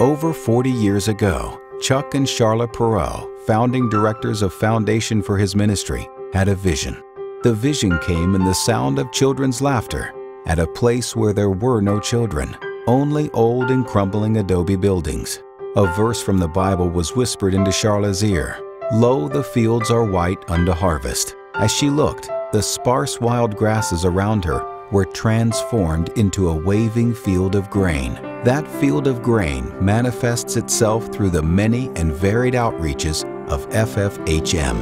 Over 40 years ago, Chuck and Charlotte Perot, founding directors of Foundation for His Ministry, had a vision. The vision came in the sound of children's laughter at a place where there were no children, only old and crumbling adobe buildings. A verse from the Bible was whispered into Charlotte's ear. "Lo, the fields are white unto harvest." As she looked, the sparse wild grasses around her were transformed into a waving field of grain. That field of grain manifests itself through the many and varied outreaches of FFHM.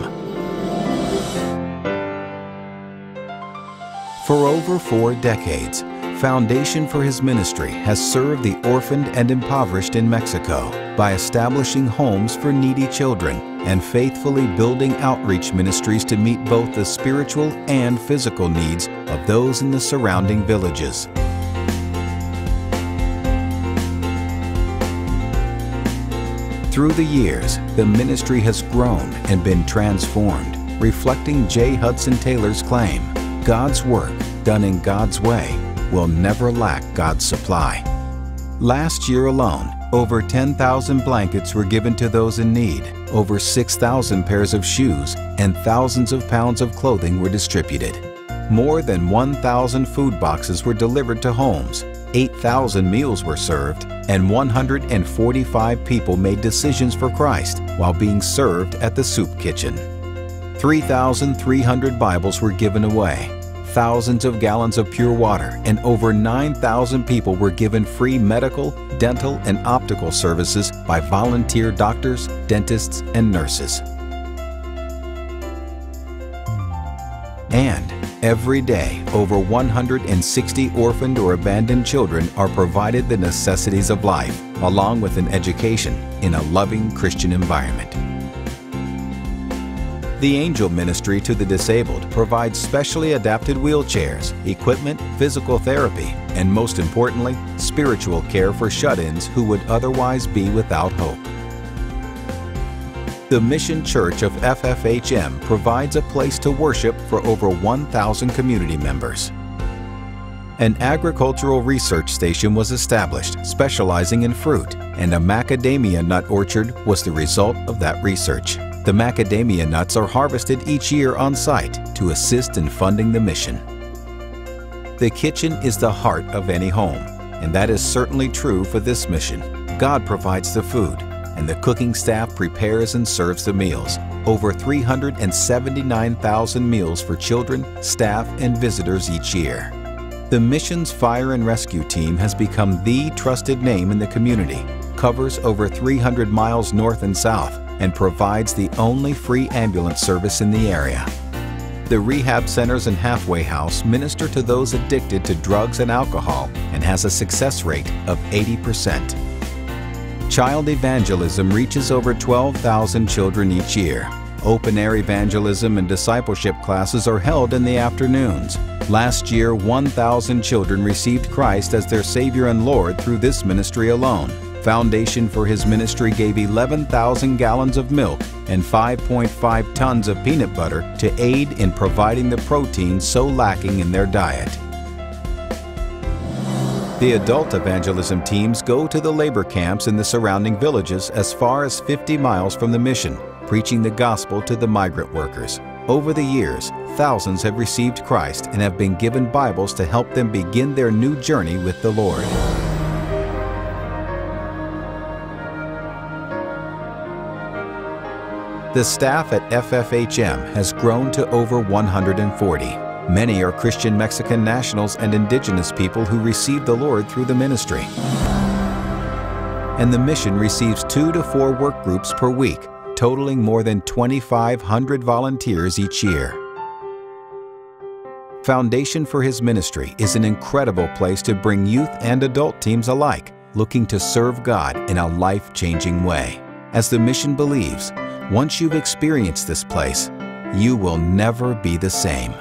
For over 4 decades, Foundation for His Ministry has served the orphaned and impoverished in Mexico by establishing homes for needy children and faithfully building outreach ministries to meet both the spiritual and physical needs of those in the surrounding villages. Through the years, the ministry has grown and been transformed, reflecting J. Hudson Taylor's claim, "God's work, done in God's way, will never lack God's supply." Last year alone, over 10,000 blankets were given to those in need, over 6,000 pairs of shoes, and thousands of pounds of clothing were distributed. More than 1,000 food boxes were delivered to homes, 8,000 meals were served, and 145 people made decisions for Christ while being served at the soup kitchen. 3,300 Bibles were given away. Thousands of gallons of pure water and over 9,000 people were given free medical, dental, and optical services by volunteer doctors, dentists, and nurses. And every day, over 160 orphaned or abandoned children are provided the necessities of life, along with an education in a loving Christian environment. The Angel Ministry to the Disabled provides specially adapted wheelchairs, equipment, physical therapy, and most importantly, spiritual care for shut-ins who would otherwise be without hope. The Mission Church of FFHM provides a place to worship for over 1,000 community members. An agricultural research station was established specializing in fruit, and a macadamia nut orchard was the result of that research. The macadamia nuts are harvested each year on site to assist in funding the mission. The kitchen is the heart of any home, and that is certainly true for this mission. God provides the food, and the cooking staff prepares and serves the meals. Over 379,000 meals for children, staff, and visitors each year. The mission's fire and rescue team has become the trusted name in the community, covers over 300 miles north and south, and provides the only free ambulance service in the area. The rehab centers and halfway house minister to those addicted to drugs and alcohol and has a success rate of 80%. Child evangelism reaches over 12,000 children each year. Open-air evangelism and discipleship classes are held in the afternoons. Last year, 1,000 children received Christ as their Savior and Lord through this ministry alone. Foundation for His Ministry gave 11,000 gallons of milk and 5.5 tons of peanut butter to aid in providing the protein so lacking in their diet. The adult evangelism teams go to the labor camps in the surrounding villages as far as 50 miles from the mission, preaching the gospel to the migrant workers. Over the years, thousands have received Christ and have been given Bibles to help them begin their new journey with the Lord. The staff at FFHM has grown to over 140. Many are Christian Mexican nationals and indigenous people who received the Lord through the ministry. And the mission receives 2 to 4 work groups per week, totaling more than 2,500 volunteers each year. Foundation for His Ministry is an incredible place to bring youth and adult teams alike, looking to serve God in a life-changing way. As the mission believes, once you've experienced this place, you will never be the same.